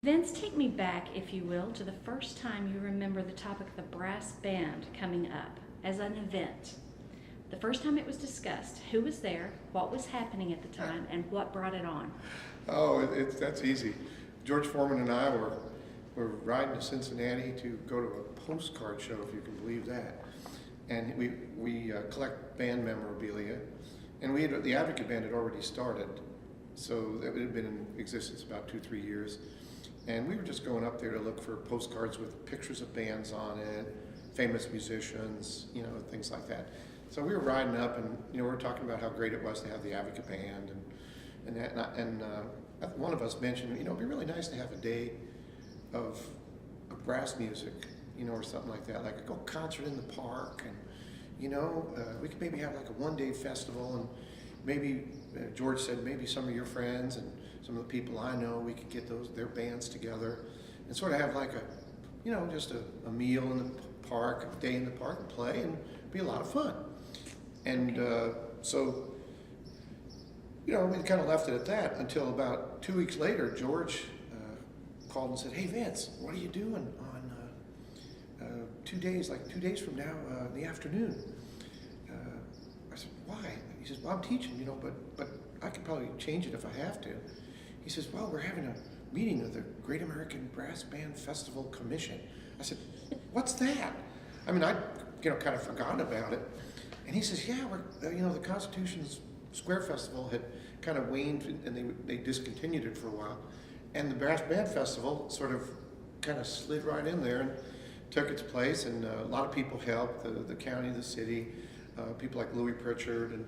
Vince, take me back, if you will, to the first time you remember the topic of the brass band coming up as an event. The first time it was discussed, who was there, what was happening at the time, and what brought it on? Oh, that's easy. George Foreman and I were riding to Cincinnati to go to a postcard show, if you can believe that. And we collect band memorabilia, and the Advocate Band had already started, so it had been in existence about 2-3 years. And we were just going up there to look for postcards with pictures of bands on it, famous musicians, things like that. So we were riding up, and we were talking about how great it was to have the Advocate Band, and one of us mentioned, it'd be really nice to have a day of brass music, or something like that, like a concert in the park, and we could maybe have like a one-day festival, and maybe George said maybe some of your friends and some of the people I know, we could get their bands together and sort of have like just a meal in the park, a day in the park, and play, and be a lot of fun. And so we kind of left it at that until about 2 weeks later. George called and said, "Hey Vince, what are you doing on 2 days, like 2 days from now in the afternoon?" I said, "Why?" He says, "Well, I'm teaching, but I could probably change it if I have to." He says, "Well, we're having a meeting of the Great American Brass Band Festival Commission." I said, "What's that?" I mean, I'd kind of forgotten about it. And he says, "Yeah, the Constitution Square Festival had kind of waned, and they discontinued it for a while. And the Brass Band Festival sort of kind of slid right in there and took its place, and a lot of people helped, the county, the city, people like Louis Pritchard and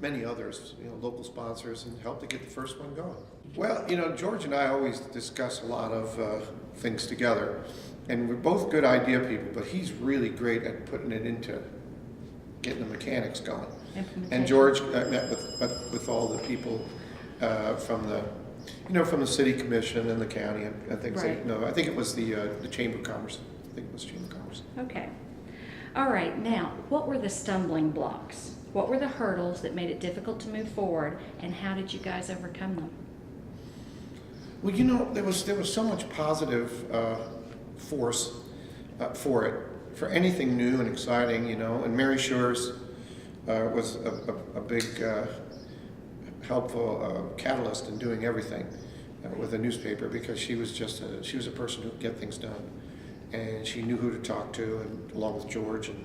many others, local sponsors, and helped to get the first one going." Well, George and I always discuss a lot of things together, and we're both good idea people, but he's really great at putting it into getting the mechanics going. And George met with all the people from the city commission and the county and things. Right. I think it was the Chamber of Commerce. I think it was Chamber of Commerce. Okay. All right, now, what were the stumbling blocks? What were the hurdles that made it difficult to move forward, and how did you guys overcome them? Well, there was so much positive force for it, for anything new and exciting, and Mary Shores was a big helpful catalyst in doing everything with the newspaper, because she was a person who could get things done, and she knew who to talk to, and along with George and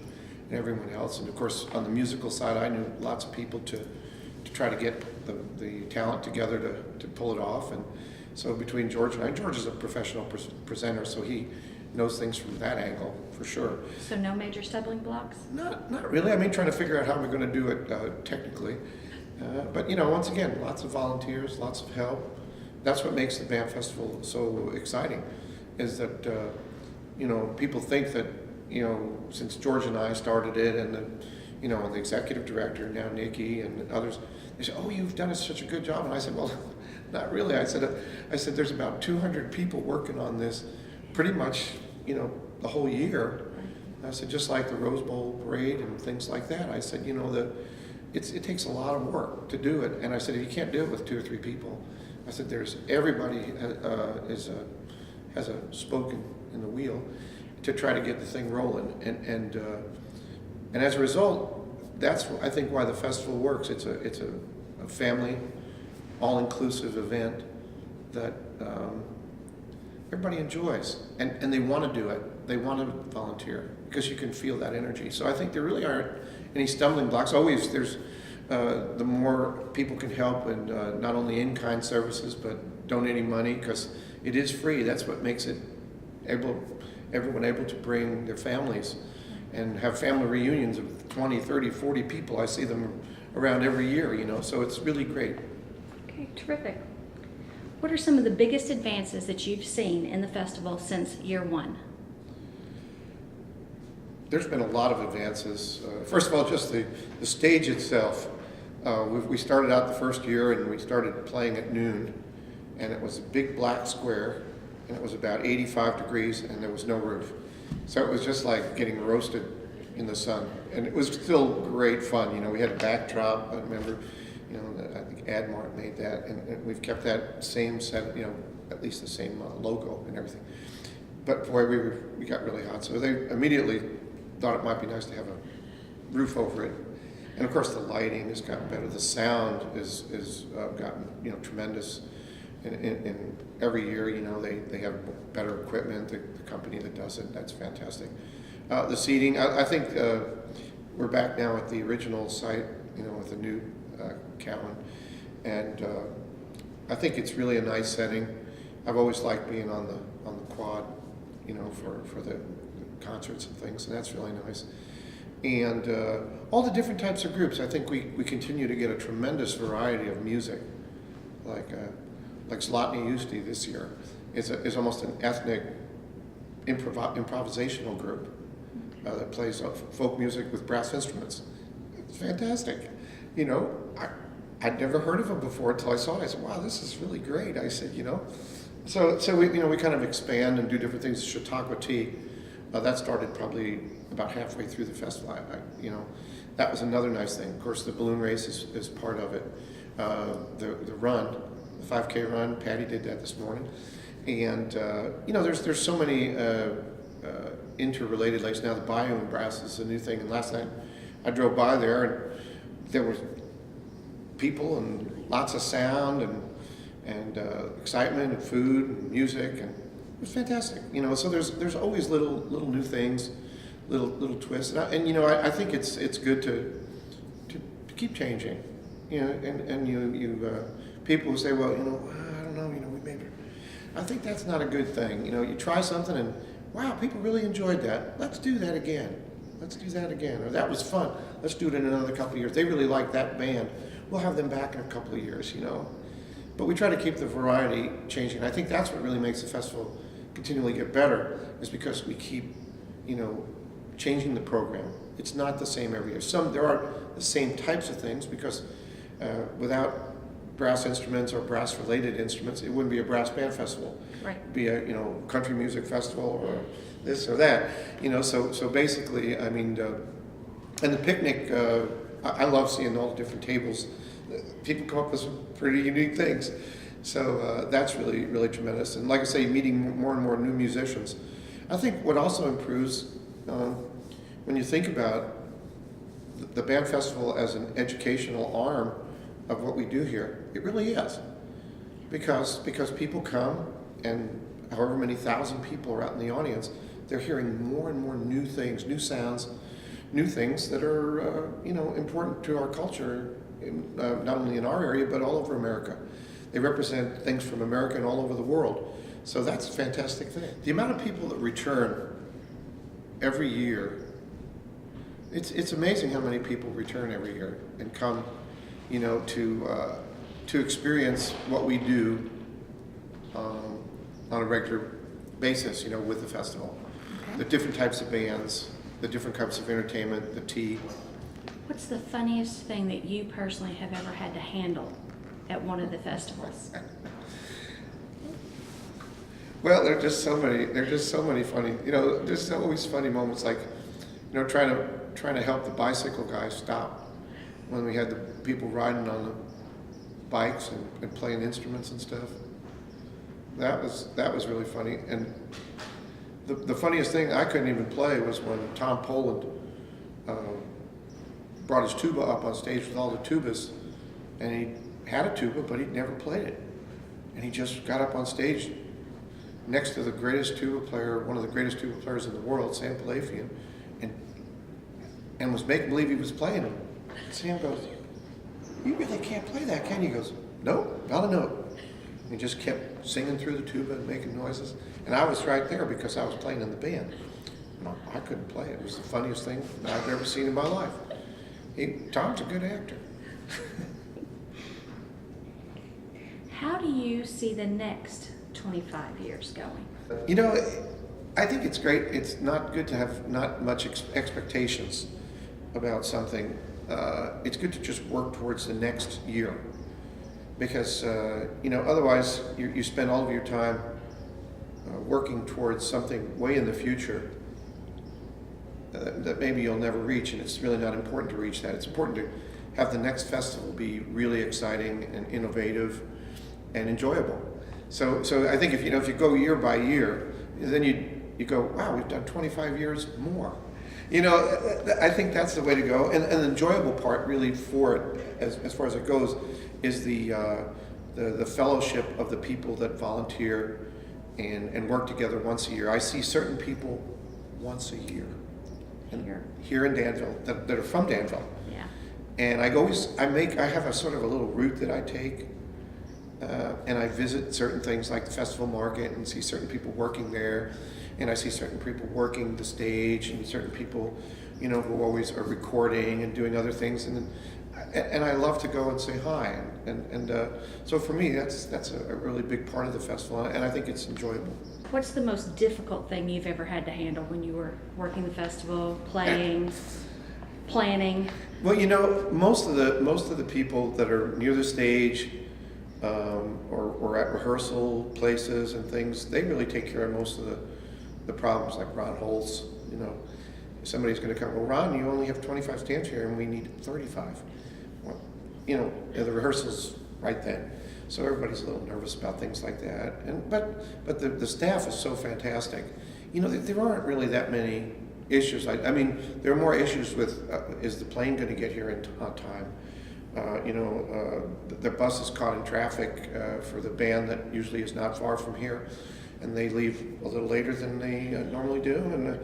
everyone else. And of course, on the musical side, I knew lots of people to try to get the talent together to pull it off. And so between George and I, George is a professional presenter, so he knows things from that angle for sure. So no major stumbling blocks? Not really. I mean, trying to figure out how we're going to do it technically. But once again, lots of volunteers, lots of help. That's what makes the band festival so exciting, is that people think that since George and I started it, and the executive director now Nikki and others, they say, "Oh, you've done such a good job." And I said, "Well, not really." I said there's about 200 people working on this, pretty much the whole year. I said, just like the Rose Bowl parade and things like that. I said, it takes a lot of work to do it. And I said, if you can't do it with 2 or 3 people, I said, everybody has a spoke in the wheel to try to get the thing rolling. And as a result, that's I think why the festival works. It's a family, all-inclusive event that everybody enjoys, and they want to do it. They want to volunteer because you can feel that energy. So I think there really aren't any stumbling blocks. Always there's the more people can help, and not only in-kind services, but donating money, because it is free. That's what makes it everyone able to bring their families and have family reunions of 20, 30, 40 people. I see them around every year, so it's really great. Okay, terrific. What are some of the biggest advances that you've seen in the festival since year one? There's been a lot of advances. First of all, just the stage itself. We started out the first year, and we started playing at noon, and it was a big black square, and it was about 85 degrees, and there was no roof. So it was just like getting roasted in the sun, and it was still great fun. We had a backdrop. I remember, I think Admart made that, and we've kept that same set, at least the same logo and everything. But boy, we got really hot, so they immediately thought it might be nice to have a roof over it. And of course, the lighting has gotten better. The sound is gotten, you know, tremendous. In every year, you know, they have better equipment. The company that does it, that's fantastic. The seating, I think we're back now at the original site, you know, with the new Cowan, and I think it's really a nice setting. I've always liked being on the quad, you know, for the concerts and things, and that's really nice. And all the different types of groups. I think we continue to get a tremendous variety of music, like Zlatny Usti this year is almost an ethnic improvisational group that plays folk music with brass instruments. It's fantastic. You know, I'd never heard of them before until I saw it. I said, wow, this is really great. I said, you know, so we, you know, we kind of expand and do different things. Chautauqua Tea, that started probably about halfway through the festival. You know, that was another nice thing. Of course, the balloon race is part of it. The run, the 5K run, Patty did that this morning. And, you know, there's so many interrelated lakes now. The Bayou in Brass is a new thing. And last night I drove by there and there was people and lots of sound and excitement and food and music, and it was fantastic. You know, so there's always little new things, little twists, and you know, I think it's good to keep changing. You know, and you people who say, well, you know, I don't know, you know, we maybe. I think that's not a good thing. You know, you try something and wow, people really enjoyed that. Let's do that again. Let's do that again. Or that was fun. Let's do it in another couple of years. They really like that band. We'll have them back in a couple of years, you know. But we try to keep the variety changing. I think that's what really makes the festival continually get better, is because we keep, you know, changing the program. It's not the same every year. There are the same types of things, because without brass instruments or brass-related instruments, it wouldn't be a brass band festival. Right. It'd be a, you know, country music festival or this or that. You know, so basically, I mean, and the picnic, I love seeing all the different tables. People come up with some pretty unique things. So that's really, really tremendous. And like I say, meeting more and more new musicians. I think what also improves, when you think about the band festival as an educational arm of what we do here, it really is. Because people come, and however many thousand people are out in the audience, they're hearing more and more new things, new sounds, new things that are, you know, important to our culture, not only in our area, but all over America. They represent things from America and all over the world. So that's a fantastic thing. The amount of people that return every year, it's amazing how many people return every year and come, you know, to experience what we do on a regular basis, you know, with the festival. Okay. The different types of bands, the different types of entertainment, the tea. What's the funniest thing that you personally have ever had to handle at one of the festivals? Well, there's just so many funny, you know, there's always funny moments, like, you know, trying to help the bicycle guys stop when we had the people riding on the bikes and playing instruments and stuff. That was really funny. And the funniest thing, I couldn't even play, was when Tom Poland brought his tuba up on stage with all the tubas, and he had a tuba, but he'd never played it. And he just got up on stage next to the greatest tuba player, one of the greatest tuba players in the world, Sam Palafian, and was making believe he was playing them. And Sam goes, "You really can't play that, can you?" He goes, "Nope, not a note." And he just kept singing through the tuba and making noises. And I was right there because I was playing in the band. And I couldn't play it. It was the funniest thing I've ever seen in my life. Tom's a good actor. How do you see the next 25 years going? You know, I think it's great. It's not good to have not much expectations about something. It's good to just work towards the next year, because you know, otherwise you spend all of your time working towards something way in the future that maybe you'll never reach, and it's really not important to reach that. It's important to have the next festival be really exciting and innovative and enjoyable. So I think if you go year by year, then you go, wow, we've done 25 years more. I think that's the way to go. And the enjoyable part really for it, as far as it goes, is the fellowship of the people that volunteer and work together once a year. I see certain people once a year. Here in Danville, that are from Danville. Yeah. And I have a sort of a little route that I take, and I visit certain things like the festival market and see certain people working there, and I see certain people working the stage and certain people, who always are recording and doing other things, and I love to go and say hi, and so for me that's a really big part of the festival, and I think it's enjoyable. What's the most difficult thing you've ever had to handle when you were working the festival, playing, planning? Well, most of the people that are near the stage, or at rehearsal places and things, they really take care of most of the problems, like Ron Holtz. Somebody's going to come, well, Ron, you only have 25 stands here and we need 35. Well, the rehearsal's right then. So everybody's a little nervous about things like that. But the staff is so fantastic. There aren't really that many issues. I mean, there are more issues with, is the plane going to get here on time? The bus is caught in traffic for the band that usually is not far from here, and they leave a little later than they normally do, and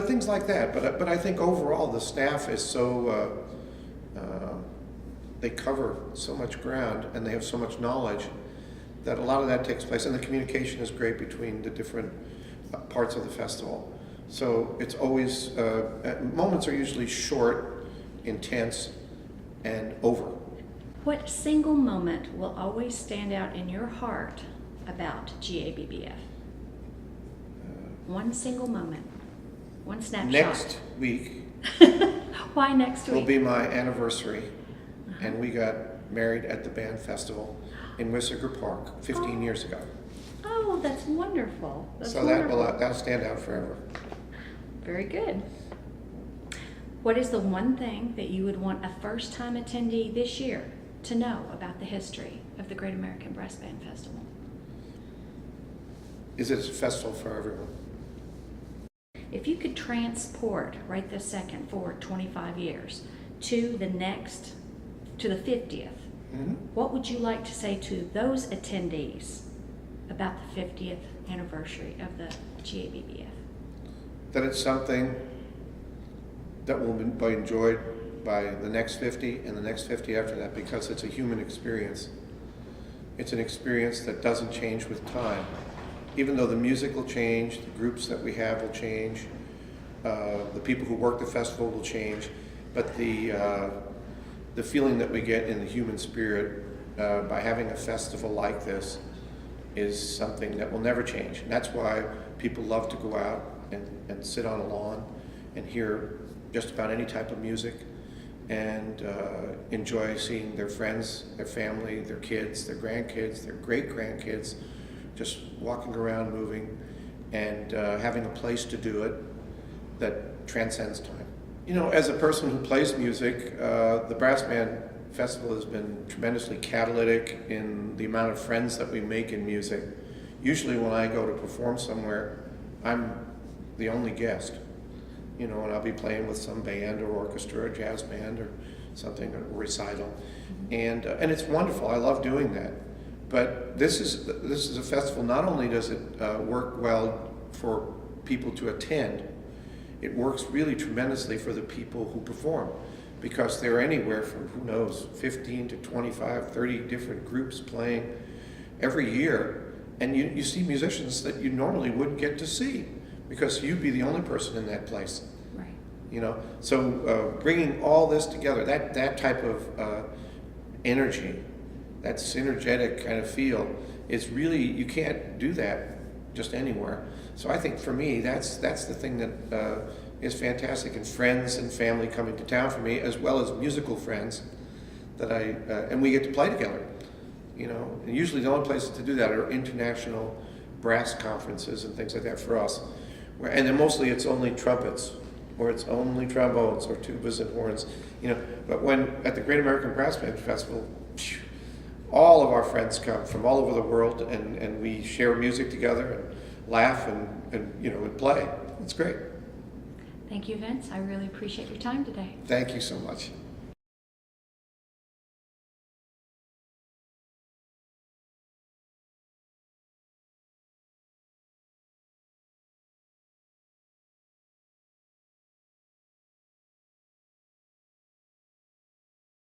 things like that. But I think overall the staff is so they cover so much ground and they have so much knowledge that a lot of that takes place, and the communication is great between the different parts of the festival. So it's always moments are usually short, intense, and over. What single moment will always stand out in your heart about GABBF? One single moment, one snapshot. Next week. Why next week? Will be my anniversary, and we got married at the band festival in Wissahickon Park 15 years ago. Oh, that's wonderful. That's so wonderful. that'll stand out forever. Very good. What is the one thing that you would want a first-time attendee this year to know about the history of the Great American Brass Band Festival? Is it a festival for everyone? If you could transport right this second forward 25 years to the 50th, what would you like to say to those attendees about the 50th anniversary of the GABBF? That it's something that will be enjoyed by the next 50 and the next 50 after that, because it's a human experience. It's an experience that doesn't change with time. Even though the music will change, the groups that we have will change, the people who work the festival will change, but the feeling that we get in the human spirit by having a festival like this is something that will never change. And that's why people love to go out and sit on a lawn and hear just about any type of music, and enjoy seeing their friends, their family, their kids, their grandkids, their great-grandkids, just walking around, moving, and having a place to do it that transcends time. As a person who plays music, the Brass Band Festival has been tremendously catalytic in the amount of friends that we make in music. Usually when I go to perform somewhere, I'm the only guest, and I'll be playing with some band or orchestra or jazz band or something, or recital, and it's wonderful. I love doing that. But this is a festival. Not only does it work well for people to attend, it works really tremendously for the people who perform, because they're anywhere from, 15 to 25, 30 different groups playing every year, and you see musicians that you normally wouldn't get to see, because you'd be the only person in that place. Right. So bringing all this together, that type of energy, that synergetic kind of feel, is really, you can't do that just anywhere. So I think for me, that's the thing that is fantastic, and friends and family coming to town for me, as well as musical friends that and we get to play together. And usually the only places to do that are international brass conferences and things like that for us. And then mostly it's only trumpets, or it's only trombones, or tubas and horns. But when at the Great American Brass Band Festival, all of our friends come from all over the world, and we share music together and laugh and you know, and play. It's great. Thank you, Vince. I really appreciate your time today. Thank you so much.